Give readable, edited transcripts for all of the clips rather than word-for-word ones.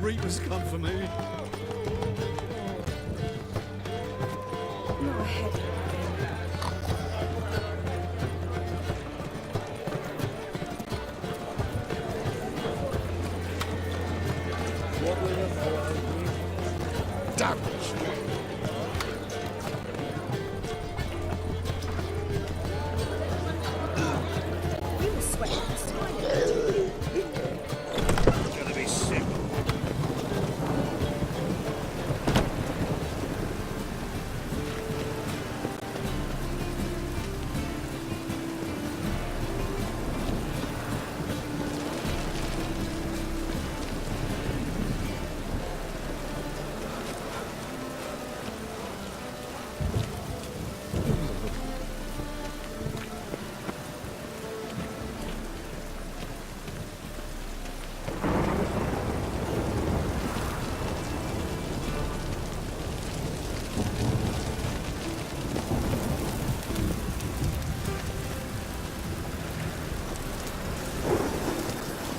Reapers come for me. Go ahead. Damn. You were sweating this time. It's gonna be sick.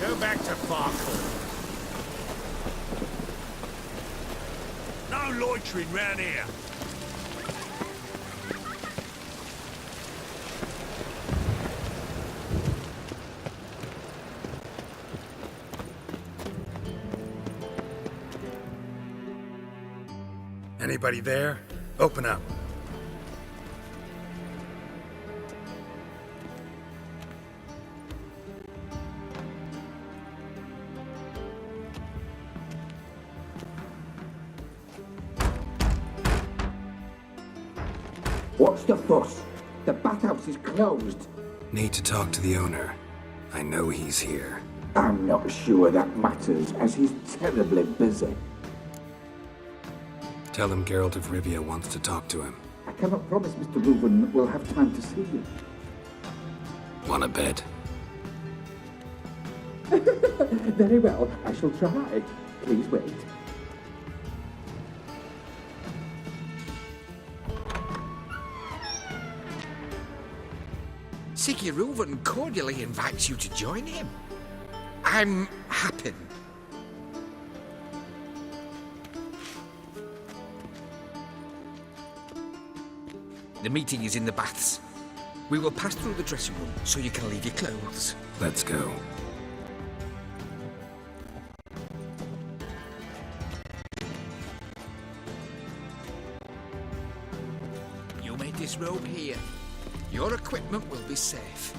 Go back to Farkle. No loitering round here. Anybody there? Open up. What's the fuss? The bathhouse is closed. Need to talk to the owner. I know he's here. I'm not sure that matters, as he's terribly busy. Tell him Geralt of Rivia wants to talk to him. I cannot promise Mr. Reuven will have time to see you. Want a bed? Very well, I shall try. Please wait. Siggy Reuven cordially invites you to join him. I'm happy. The meeting is in the baths. We will pass through the dressing room so you can leave your clothes. Let's go. You may disrobe here. Your equipment will be safe.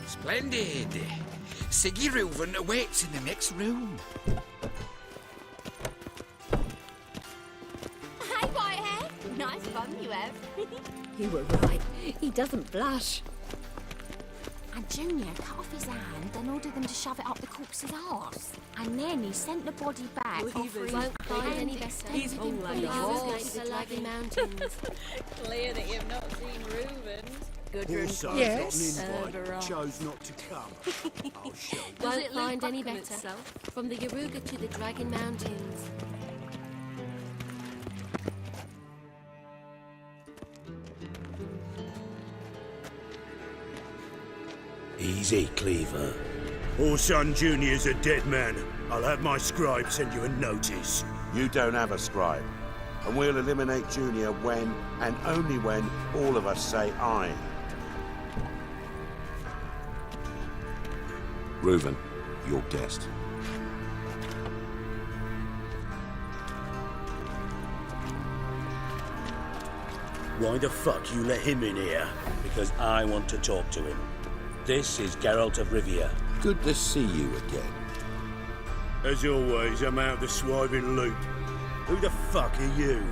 Splendid. Siggy Reuven awaits in the next room. Hey, Whitehead. Nice fun you have. You were right. He doesn't blush. And Junior cut off his hand and ordered them to shove it up the corpse's arse. And then he sent the body back offering won't find any better. He's all like the yours. the Lagging Mountains. Clear that you've not seen Reuven. Also Yes. got an invite, chose not to come. I'll show you. Does Won't it look find any back on better. itself? From the Yaruga to the Dragon Mountains. Easy, Cleaver. Orson Jr.'s a dead man. I'll have my scribe send you a notice. You don't have a scribe. And we'll eliminate Junior when, and only when, all of us say aye. Reuven, your guest. Why the fuck you let him in here? Because I want to talk to him. This is Geralt of Rivia. Good to see you again. As always, I'm out the swiving loop. Who the fuck are you?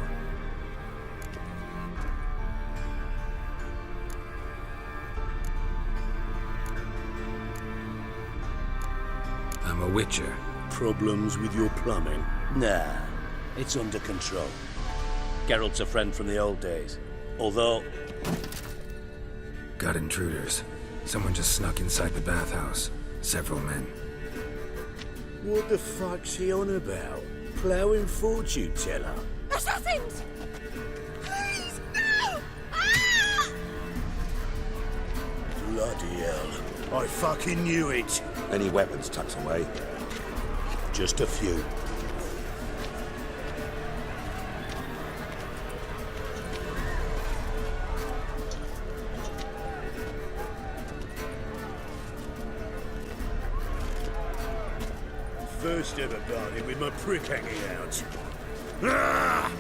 I'm a witcher. Problems with your plumbing? Nah, it's under control. Geralt's a friend from the old days. Although, Got intruders. Someone just snuck inside the bathhouse. Several men. What the fuck's he on about? Ploughing fortune teller? Assassins! Please, no! Ah! Bloody hell. I fucking knew it. Any weapons tucked away? Just a few. First ever bargain with my prick hanging out. Ah!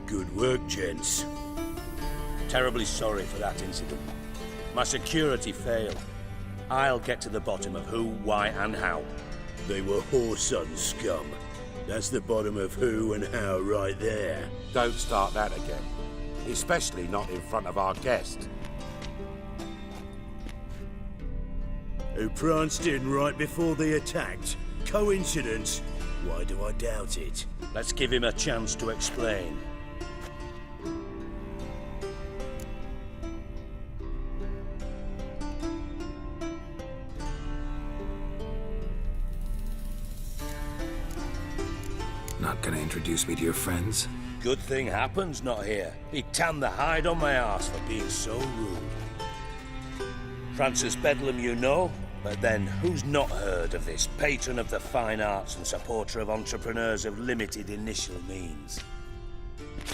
Good work, gents. terribly sorry for that incident. My security failed. I'll get to the bottom of who, why, and how. They were whoreson scum. That's the bottom of who and how right there. Don't start that again. Especially not in front of our guest. Who pranced in right before they attacked. Coincidence? Why do I doubt it? Let's give him a chance to explain. Not gonna introduce me to your friends? Good thing Happen's not here. He tanned the hide on my arse for being so rude. Francis Bedlam you know, but then who's not heard of this patron of the fine arts and supporter of entrepreneurs of limited initial means?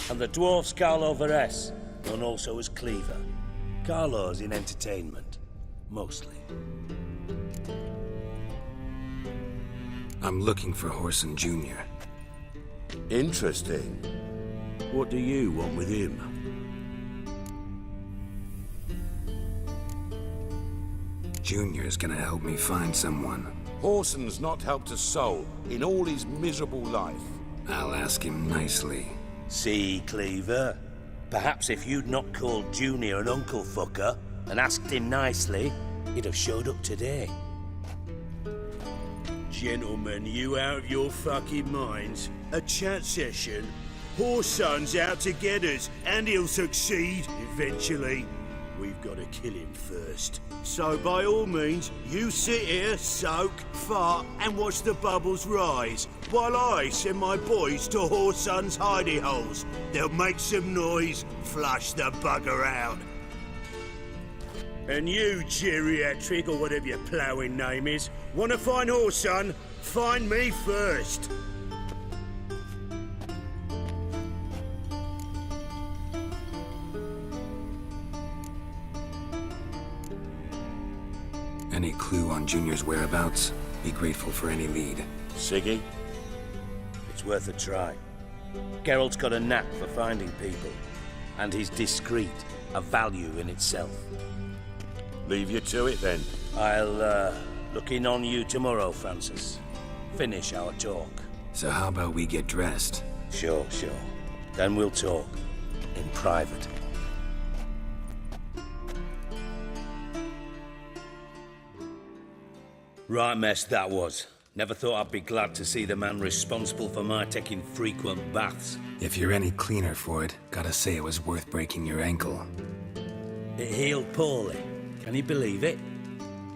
And the dwarf Carlo Veres, known also as Cleaver. Carlo's in entertainment, mostly. I'm looking for Whoreson Jr. Interesting. What do you want with him? Junior's gonna help me find someone. Whoreson's not helped a soul in all his miserable life. I'll ask him nicely. See, Cleaver? Perhaps if you'd not called Junior an uncle fucker and asked him nicely, he'd have showed up today. Gentlemen, you out of your fucking minds? A chat session? Whoreson's out to get us, and he'll succeed eventually. We've got to kill him first. So by all means, you sit here, soak, fart, and watch the bubbles rise, while I send my boys to Whoreson's hidey holes. They'll make some noise, flush the bugger out. And you, geriatric, or whatever your ploughing name is, want to find Whoreson? Find me first. Any clue on Junior's whereabouts? Be grateful for any lead. Siggy? It's worth a try. Geralt's got a knack for finding people, and he's discreet, a value in itself. Leave you to it then. I'll look in on you tomorrow, Francis. Finish our talk. So how about we get dressed? Sure. Then we'll talk. In private. Right mess that was. Never thought I'd be glad to see the man responsible for my taking frequent baths. If you're any cleaner for it, gotta say it was worth breaking your ankle. It healed poorly. Can you believe it?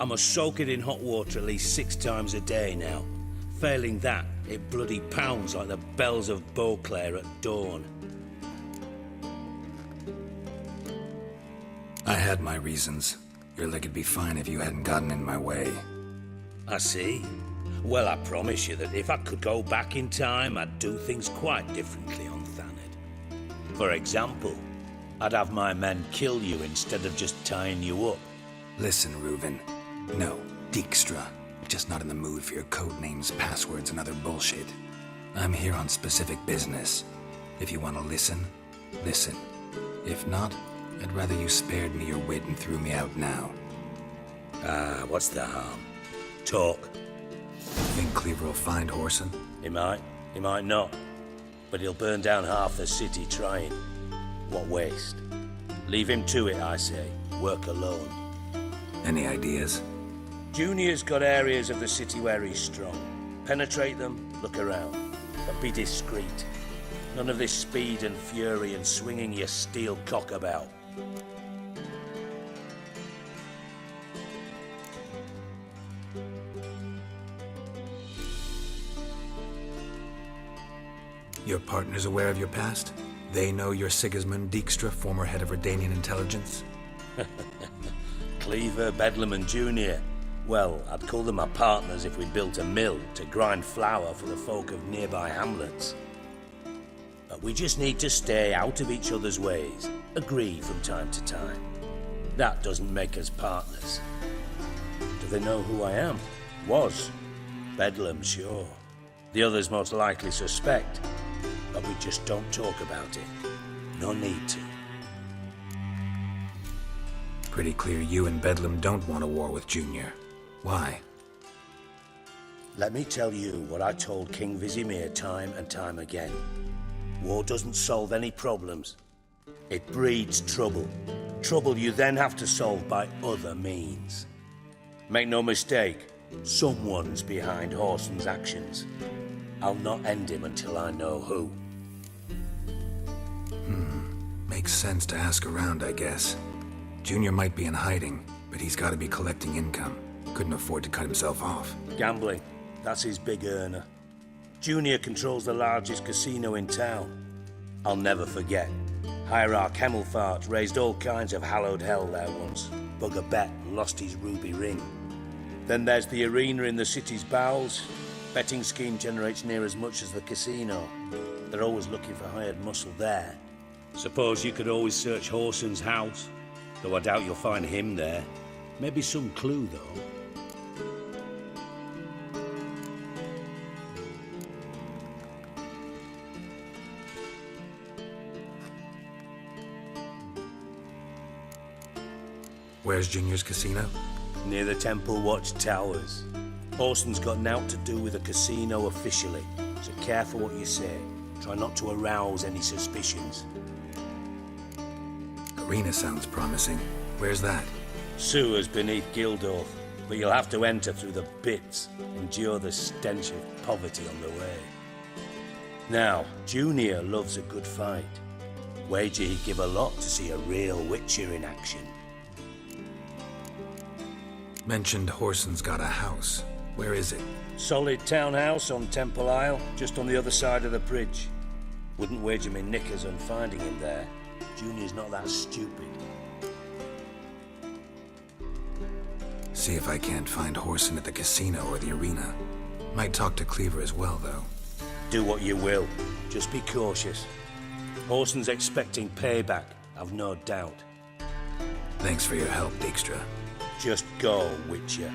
I must soak it in hot water at least 6 times a day now. Failing that, it bloody pounds like the bells of Beauclair at dawn. I had my reasons. Your leg'd be fine if you hadn't gotten in my way. I see. Well, I promise you that if I could go back in time, I'd do things quite differently on Thanedd. For example, I'd have my men kill you instead of just tying you up. Listen, Reuven. No, Dijkstra. Just not in the mood for your code names, passwords, and other bullshit. I'm here on specific business. If you want to listen, listen. If not, I'd rather you spared me your wit and threw me out now. What's the harm? Talk. Think Cleaver will find Whoreson? He might not. But he'll burn down half the city trying. What waste. Leave him to it, I say. Work alone. Any ideas? Junior's got areas of the city where he's strong. Penetrate them, look around. But be discreet. None of this speed and fury and swinging your steel cock about. Your partner's aware of your past? They know you're Sigismund Dijkstra, former head of Redanian intelligence? Cleaver, Bedlam and Junior. Well, I'd call them my partners if we built a mill to grind flour for the folk of nearby hamlets. But we just need to stay out of each other's ways, agree from time to time. That doesn't make us partners. Do they know who I am? Was. Bedlam, sure. The others most likely suspect, but we just don't talk about it. No need to. Pretty clear you and Bedlam don't want a war with Junior. Why? Let me tell you what I told King Vizimir time and time again. War doesn't solve any problems. It breeds trouble. Trouble you then have to solve by other means. Make no mistake, someone's behind Whoreson's actions. I'll not end him until I know who. Makes sense to ask around, I guess. Junior might be in hiding, but he's got to be collecting income. Couldn't afford to cut himself off. Gambling, that's his big earner. Junior controls the largest casino in town. I'll never forget. Hierarch Hemmelfart raised all kinds of hallowed hell there once. Bug a bet and lost his ruby ring. Then there's the arena in the city's bowels. Betting scheme generates near as much as the casino. They're always looking for hired muscle there. Suppose you could always search Whoreson's house, though I doubt you'll find him there. Maybe some clue, though. Where's Junior's casino? Near the Temple Watch Towers. Whoreson's got naught to do with the casino officially, so careful what you say. Try not to arouse any suspicions. Arena sounds promising. Where's that? Sewers beneath Gildorf, but you'll have to enter through the pits, endure the stench of poverty on the way. Now, Junior loves a good fight. Wager he'd give a lot to see a real Witcher in action. Mentioned Whoreson's got a house. Where is it? Solid townhouse on Temple Isle, just on the other side of the bridge. Wouldn't wager me knickers on finding him there. Junior's not that stupid. See if I can't find Whoreson at the casino or the arena. Might talk to Cleaver as well, though. Do what you will. Just be cautious. Whoreson's expecting payback, I've no doubt. Thanks for your help, Dijkstra. Just go, Witcher.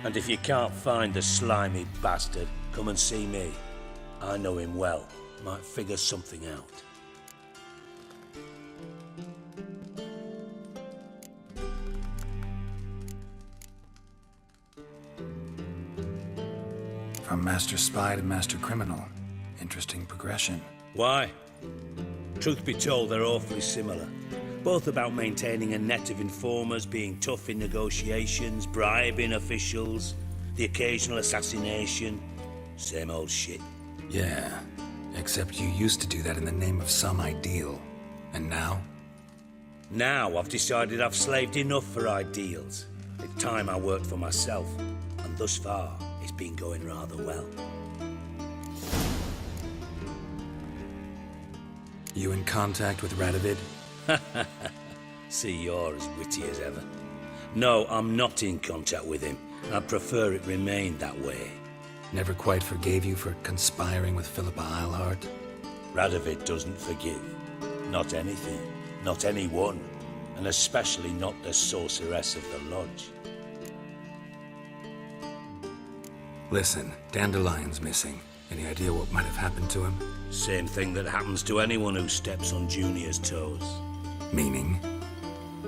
And if you can't find the slimy bastard, come and see me. I know him well. Might figure something out. From Master Spy to Master Criminal. Interesting progression. Why? Truth be told, they're awfully similar. Both about maintaining a net of informers, being tough in negotiations, bribing officials, the occasional assassination. Same old shit. Yeah, except you used to do that in the name of some ideal. And now? Now I've decided I've slaved enough for ideals. It's time I worked for myself, and thus far, it's been going rather well. You in contact with Radovid? See, you're as witty as ever. No, I'm not in contact with him. I'd prefer it remained that way. Never quite forgave you for conspiring with Philippa Eilhart? Radovid doesn't forgive. Not anything. Not anyone. And especially not the sorceress of the lodge. Listen, Dandelion's missing. Any idea what might have happened to him? Same thing that happens to anyone who steps on Junior's toes. Meaning?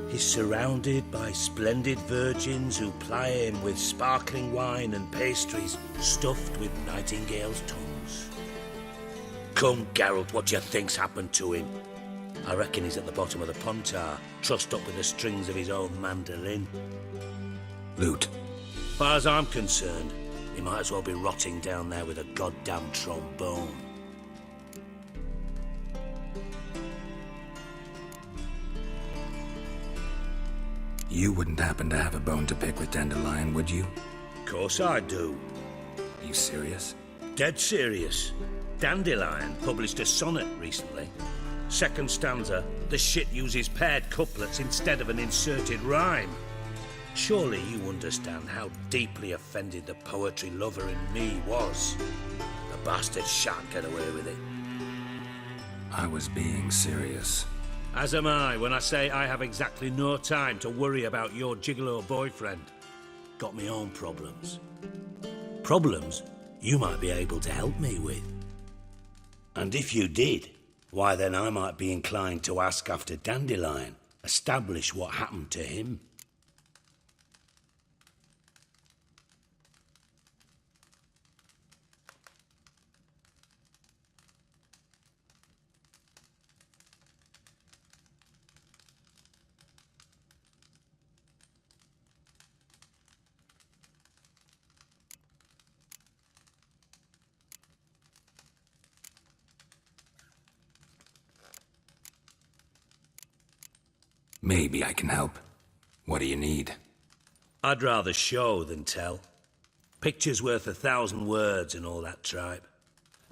He's surrounded by splendid virgins who ply him with sparkling wine and pastries stuffed with nightingales' tongues. Come, Geralt, what do you think's happened to him? I reckon he's at the bottom of the Pontar, trussed up with the strings of his own mandolin. Loot. As far as I'm concerned, he might as well be rotting down there with a goddamn trombone. You wouldn't happen to have a bone to pick with Dandelion, would you? Of course I do. Are you serious? Dead serious. Dandelion published a sonnet recently. Second stanza, the shit uses paired couplets instead of an inserted rhyme. Surely you understand how deeply offended the poetry lover in me was. The bastard shan't get away with it. I was being serious. As am I when I say I have exactly no time to worry about your gigolo boyfriend. Got me own problems. Problems you might be able to help me with. And if you did, why then I might be inclined to ask after Dandelion, establish what happened to him. Maybe I can help. What do you need? I'd rather show than tell. Picture's worth 1,000 words and all that tripe.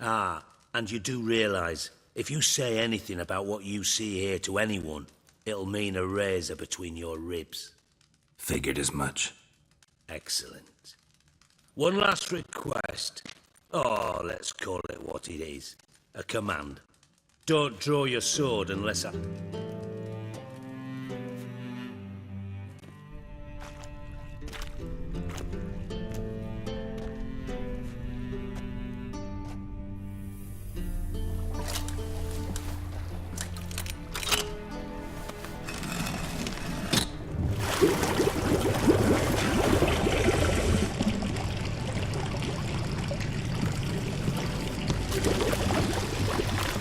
Ah, and you do realise, if you say anything about what you see here to anyone, it'll mean a razor between your ribs. Figured as much. Excellent. One last request. Oh, let's call it what it is. A command. Don't draw your sword unless I...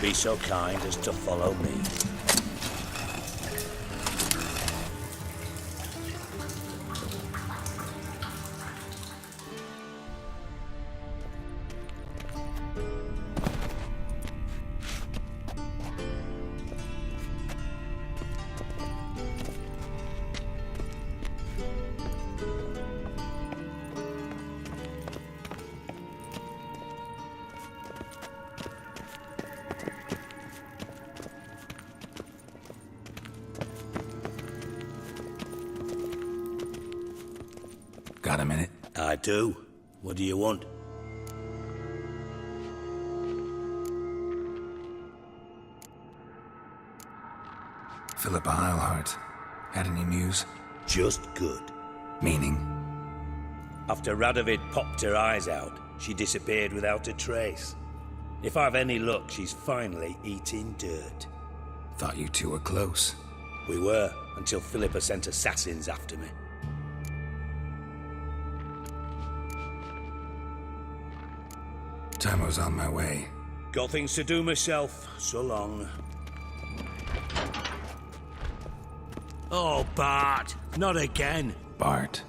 Be so kind as to follow me. Got a minute? I do. What do you want? Philippa Eilhart. Had any news? Just good. Meaning? After Radovid popped her eyes out, she disappeared without a trace. If I've any luck, she's finally eating dirt. Thought you two were close. We were, until Philippa sent assassins after me. Time I was on my way. Got things to do myself. So long. Oh, Bart! Not again! Bart.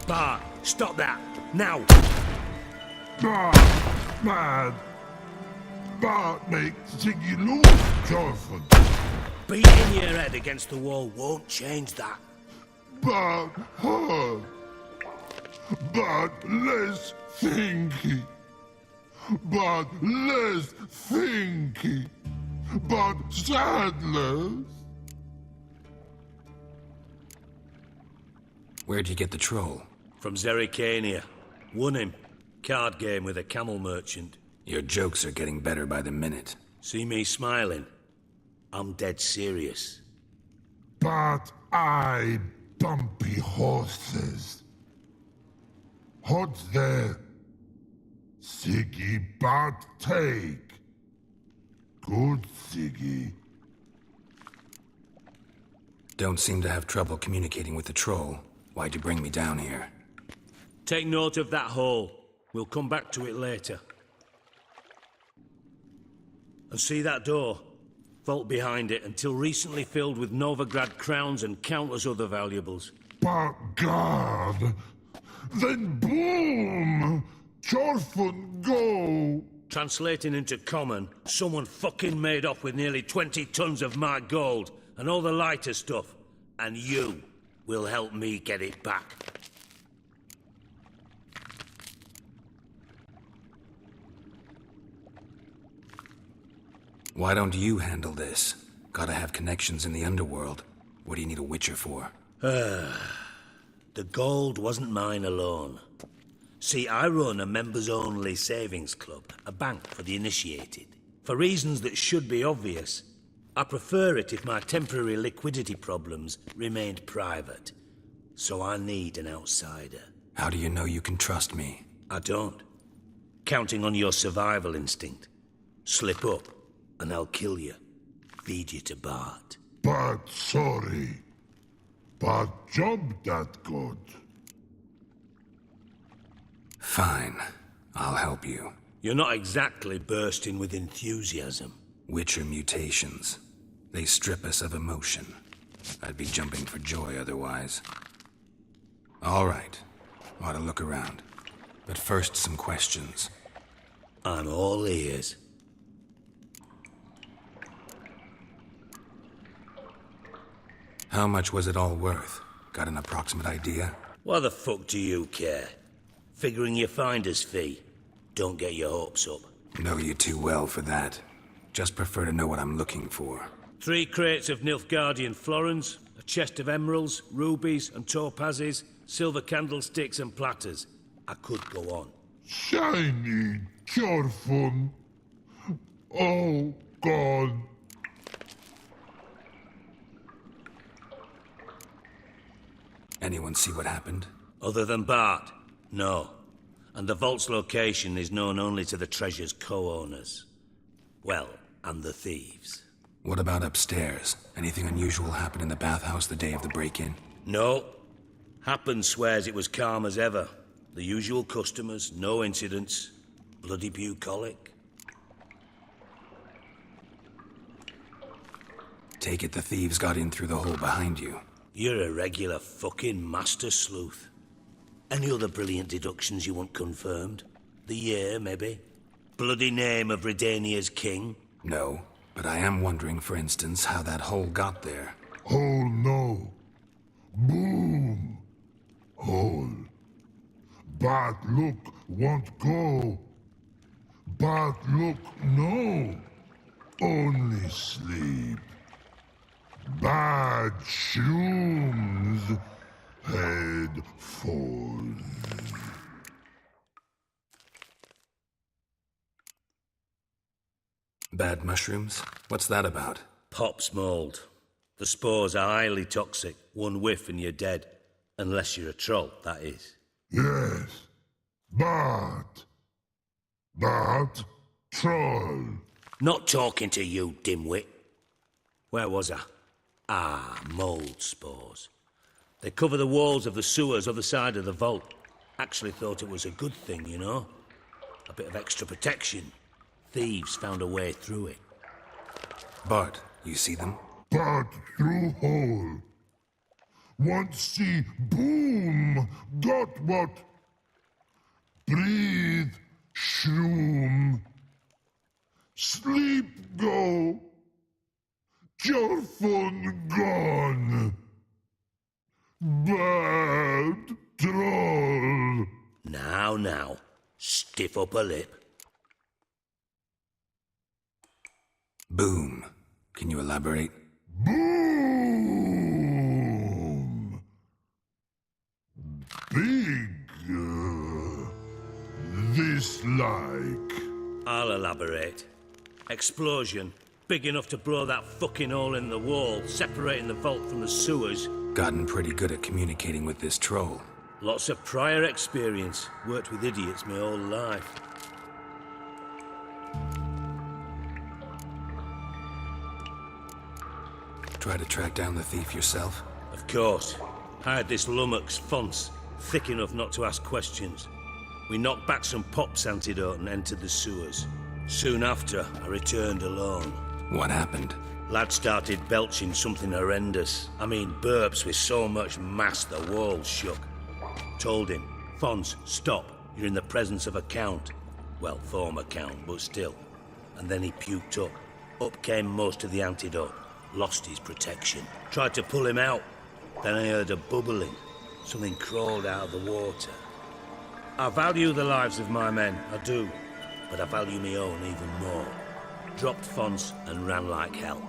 Bart, stop that! Now! bad. But make Ziggy lose, Jonathan. Beating your head against the wall won't change that. But her. But less thinky. But less thinky. But sadless. Where'd you get the troll? From Zerrikania. Won him. Card game with a camel merchant. Your jokes are getting better by the minute. See me smiling? I'm dead serious. But I bumpy horses. What's there? Siggy but take. Good Siggy. Don't seem to have trouble communicating with the troll. Why'd you bring me down here? Take note of that hole. We'll come back to it later. And see that door? Vault behind it, until recently filled with Novigrad crowns and countless other valuables. But God, then boom! Chorfun go! Translating into common, someone fucking made off with nearly 20 tons of my gold, and all the lighter stuff. And you will help me get it back. Why don't you handle this? Gotta have connections in the underworld. What do you need a witcher for? The gold wasn't mine alone. See, I run a members-only savings club, a bank for the initiated. For reasons that should be obvious, I prefer it if my temporary liquidity problems remained private. So I need an outsider. How do you know you can trust me? I don't. Counting on your survival instinct. Slip up, and I'll kill you. Feed you to Bart. But sorry. But job that good. Fine. I'll help you. You're not exactly bursting with enthusiasm. Witcher mutations. They strip us of emotion. I'd be jumping for joy otherwise. All right. Ought to look around. But first, some questions. I'm all ears. How much was it all worth? Got an approximate idea? Why the fuck do you care? Figuring your finder's fee. Don't get your hopes up. Know you too well for that. Just prefer to know what I'm looking for. 3 crates of Nilfgaardian florins, a chest of emeralds, rubies and topazes, silver candlesticks and platters. I could go on. Shiny Chorfun. Oh, God. Anyone see what happened? Other than Bart? No. And the vault's location is known only to the treasure's co-owners. Well, and the thieves. What about upstairs? Anything unusual happen in the bathhouse the day of the break-in? No. Happen swears it was calm as ever. The usual customers, no incidents. Bloody bucolic. Take it the thieves got in through the hole behind you. You're a regular fucking master sleuth. Any other brilliant deductions you want confirmed? The year, maybe? Bloody name of Redania's king? No, but I am wondering, for instance, how that hole got there. Hole no. Boom. Hole. But look won't go. But look no. Only sleep. Bad shrooms. Head falls. Bad mushrooms? What's that about? Pop's mold. The spores are highly toxic. One whiff and you're dead. Unless you're a troll, that is. Yes. But troll. Not talking to you, dimwit. Where was I? Ah, mold spores. They cover the walls of the sewers other side of the vault. Actually thought it was a good thing, you know? A bit of extra protection. Thieves found a way through it. Bart, you see them? But through hole. Want see boom. Got what? Breathe. shroom. Sleep go. Your fun gone. Bad troll. Now, stiff upper lip. Boom. Can you elaborate? Boom. Big. This like. I'll elaborate. Explosion. Big enough to blow that fucking hole in the wall, separating the vault from the sewers. Gotten pretty good at communicating with this troll. Lots of prior experience. Worked with idiots my whole life. Try to track down the thief yourself? Of course. I had this lummox, Fonce, thick enough not to ask questions. We knocked back some Pop's antidote and entered the sewers. Soon after, I returned alone. What happened? Lad started belching something horrendous. I mean, burps with so much mass the walls shook. Told him, Fonce, stop. You're in the presence of a count. Well, former count, but still. And then he puked up. Up came most of the antidote. Lost his protection. Tried to pull him out. Then I heard a bubbling. Something crawled out of the water. I value the lives of my men, I do. But I value my own even more. Dropped Fonce and ran like hell.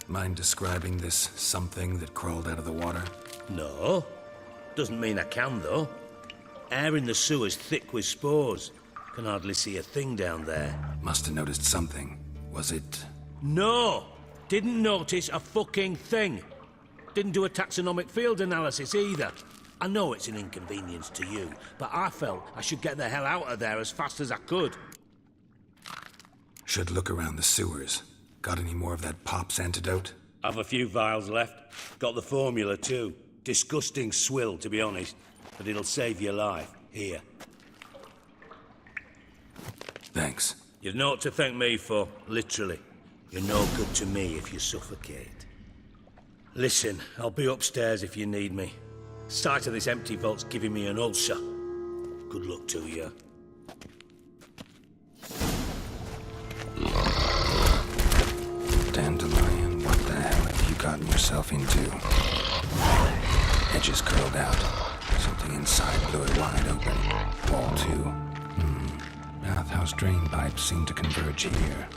Mind describing this something that crawled out of the water? No. Doesn't mean I can, though. Air in the sewer's thick with spores. Can hardly see a thing down there. Must have noticed something. Was it... No! Didn't notice a fucking thing. Didn't do a taxonomic field analysis either. I know it's an inconvenience to you, but I felt I should get the hell out of there as fast as I could. Should look around the sewers. Got any more of that Pop's antidote? I've a few vials left. Got the formula too. Disgusting swill, to be honest. But it'll save your life. Here. Thanks. You've naught to thank me for, literally. You're no good to me if you suffocate. Listen, I'll be upstairs if you need me. Sight of this empty vault's giving me an ulcer. Good luck to you. Dandelion, what the hell have you gotten yourself into? Edges curled out. Something inside blew it wide open. Wall too. Bathhouse drain pipes seem to converge here.